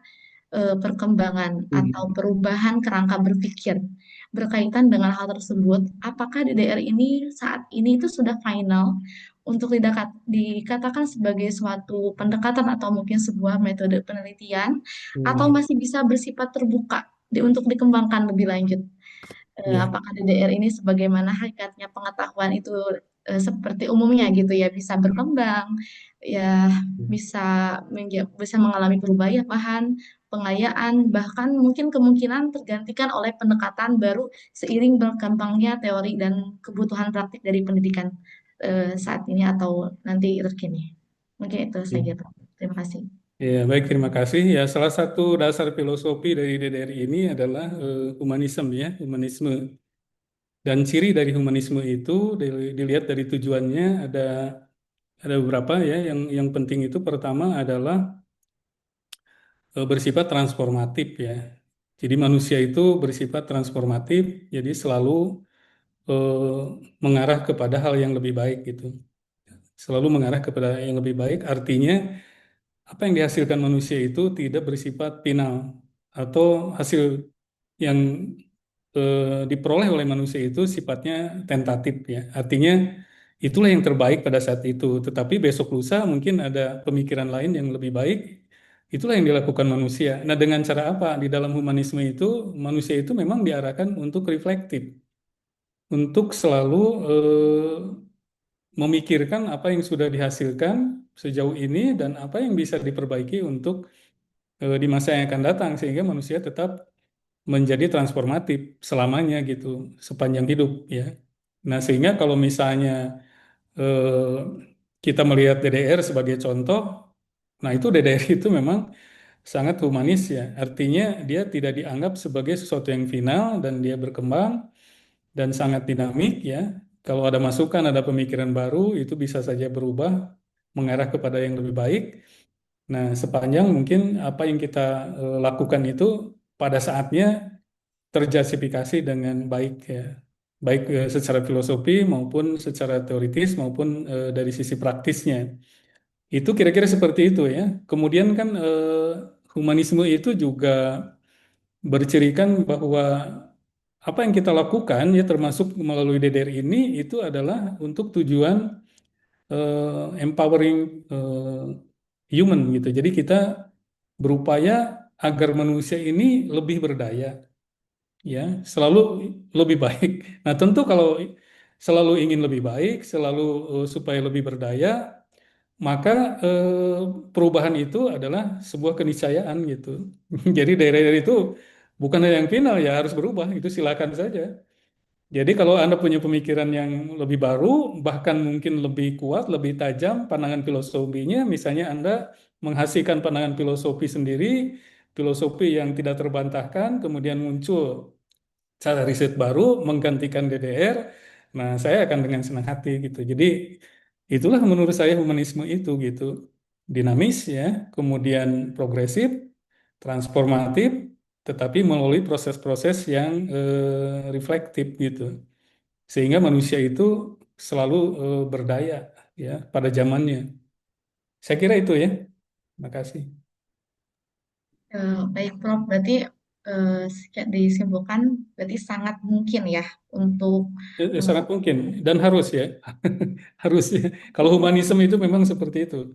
perkembangan atau Hmm. perubahan kerangka berpikir. Berkaitan dengan hal tersebut, apakah DDR ini saat ini itu sudah final untuk dikatakan sebagai suatu pendekatan atau mungkin sebuah metode penelitian atau Hmm. masih bisa bersifat terbuka untuk dikembangkan lebih lanjut? Ya. Apakah DDR ini sebagaimana hakikatnya pengetahuan itu seperti umumnya gitu ya bisa berkembang, ya bisa bisa mengalami perubahan, pengayaan, bahkan mungkin kemungkinan tergantikan oleh pendekatan baru seiring berkembangnya teori dan kebutuhan praktik dari pendidikan saat ini atau nanti terkini. Mungkin itu saja, Ya. Pak. Terima kasih. Ya, baik, terima kasih. Ya, salah satu dasar filosofi dari DDR ini adalah humanisme ya, humanisme. Dan ciri dari humanisme itu dilihat dari tujuannya ada beberapa ya. Yang penting itu pertama adalah bersifat transformatif ya. Jadi manusia itu bersifat transformatif, jadi selalu eh, mengarah kepada hal yang lebih baik gitu. Selalu mengarah kepada yang lebih baik, artinya apa yang dihasilkan manusia itu tidak bersifat final atau hasil yang diperoleh oleh manusia itu sifatnya tentatif ya. Artinya itulah yang terbaik pada saat itu. Tetapi besok lusa mungkin ada pemikiran lain yang lebih baik. Itulah yang dilakukan manusia. Nah, dengan cara apa? Di dalam humanisme itu, manusia itu memang diarahkan untuk reflektif, untuk selalu memikirkan apa yang sudah dihasilkan sejauh ini dan apa yang bisa diperbaiki untuk di masa yang akan datang sehingga manusia tetap menjadi transformatif selamanya gitu sepanjang hidup ya. Nah, sehingga kalau misalnya eh, kita melihat DDR sebagai contoh, nah itu DDR itu memang sangat humanis ya. Artinya dia tidak dianggap sebagai sesuatu yang final dan dia berkembang dan sangat dinamik ya. Kalau ada masukan, ada pemikiran baru, itu bisa saja berubah mengarah kepada yang lebih baik. Nah, sepanjang mungkin apa yang kita lakukan itu pada saatnya terjasifikasi dengan baik ya. Baik secara filosofi maupun secara teoritis maupun dari sisi praktisnya. Itu kira-kira seperti itu ya. Kemudian kan humanisme itu juga bercirikan bahwa apa yang kita lakukan ya termasuk melalui DDR ini itu adalah untuk tujuan empowering human gitu. Jadi kita berupaya agar manusia ini lebih berdaya ya, selalu lebih baik. Nah, tentu kalau selalu ingin lebih baik, selalu supaya lebih berdaya, maka perubahan itu adalah sebuah keniscayaan gitu. Jadi daerah-daerah itu bukan hal yang final ya harus berubah, itu silakan saja. Jadi kalau Anda punya pemikiran yang lebih baru, bahkan mungkin lebih kuat, lebih tajam pandangan filosofinya, misalnya Anda menghasilkan pandangan filosofi sendiri, filosofi yang tidak terbantahkan, kemudian muncul cara riset baru menggantikan DDR, nah saya akan dengan senang hati gitu. Jadi itulah menurut saya humanisme itu gitu, dinamis ya, kemudian progresif, transformatif, tetapi melalui proses-proses yang reflektif gitu, sehingga manusia itu selalu berdaya ya pada zamannya. Saya kira itu ya. Terima kasih. Baik, Prof. Berarti disimpulkan berarti sangat mungkin ya untuk Sangat mungkin dan harus ya, harus ya. Kalau humanisme itu memang seperti itu.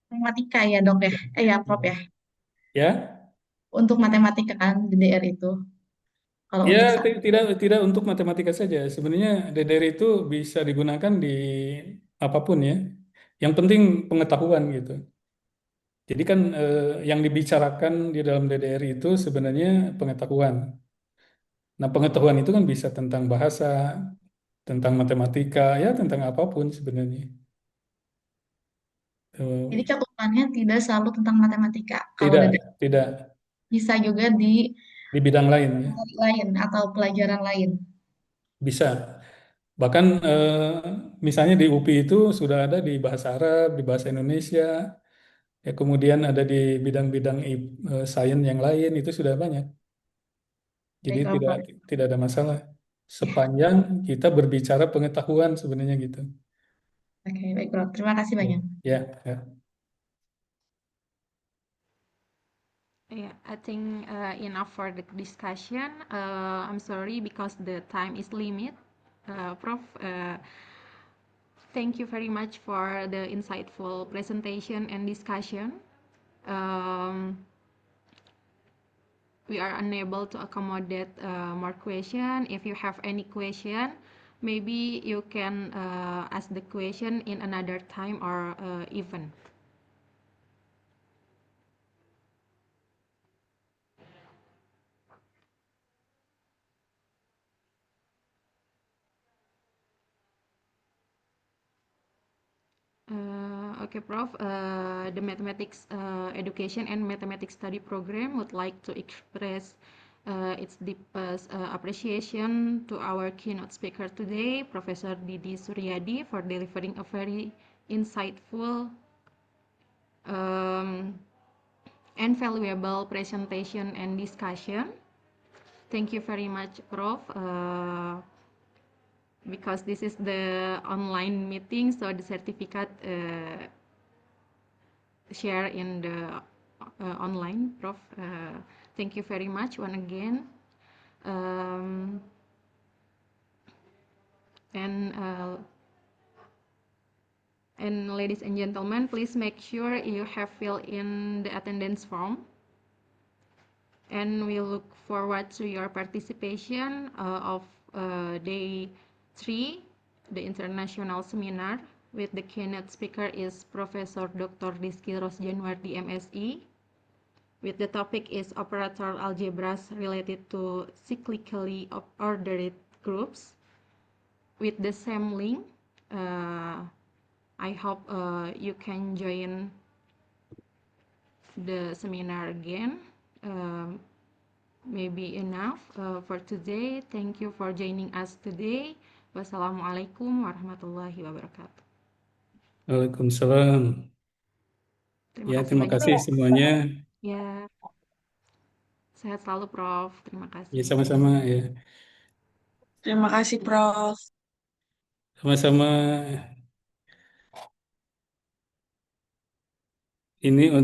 matematika ya dok ya, ya Prof ya. Ya, Untuk matematika kan DDR itu, kalau ya untuk saat tidak tidak untuk matematika saja. Sebenarnya DDR itu bisa digunakan di apapun ya. Yang penting pengetahuan gitu. Jadi kan yang dibicarakan di dalam DDR itu sebenarnya pengetahuan. Nah, pengetahuan itu kan bisa tentang bahasa, tentang matematika, ya tentang apapun sebenarnya. Jadi cakupannya tidak selalu tentang matematika. Kalau Tidak, dari tidak bisa juga di di bidang lain ya. materi lain atau pelajaran lain. Bisa. Bahkan misalnya di UPI itu sudah ada di bahasa Arab, di bahasa Indonesia, ya kemudian ada di bidang-bidang sains yang lain itu sudah banyak. Jadi Baiklah, tidak Prof. tidak ada masalah sepanjang kita berbicara pengetahuan sebenarnya gitu. Oke, baik, Prof. Terima kasih Ya, banyak. ya, ya. Yeah, I think enough for the discussion. I'm sorry because the time is limit. Prof, thank you very much for the insightful presentation and discussion. Um, we are unable to accommodate more question. If you have any question, maybe you can ask the question in another time or event. Okay, Prof. The mathematics education and mathematics study program would like to express its deepest appreciation to our keynote speaker today, Professor Didi Suryadi, for delivering a very insightful and valuable presentation and discussion. Thank you very much, Prof. Because this is the online meeting, so the certificate share in the online, Prof. Thank you very much once again. Um, and uh, and ladies and gentlemen, please make sure you have filled in the attendance form. And we look forward to your participation of day 3, the international seminar, with the keynote speaker is Professor Dr. Rizky Rosjanwardi, MSc. With the topic is operator algebras related to cyclically ordered groups. With the same link, I hope you can join the seminar again. Maybe enough for today. Thank you for joining us today. Wassalamualaikum warahmatullahi wabarakatuh. Waalaikumsalam. Ya, terima banyak. kasih semuanya. Ya, sehat selalu, Prof. Terima kasih. Ya, sama-sama ya. Terima kasih, Prof. Sama-sama. Ini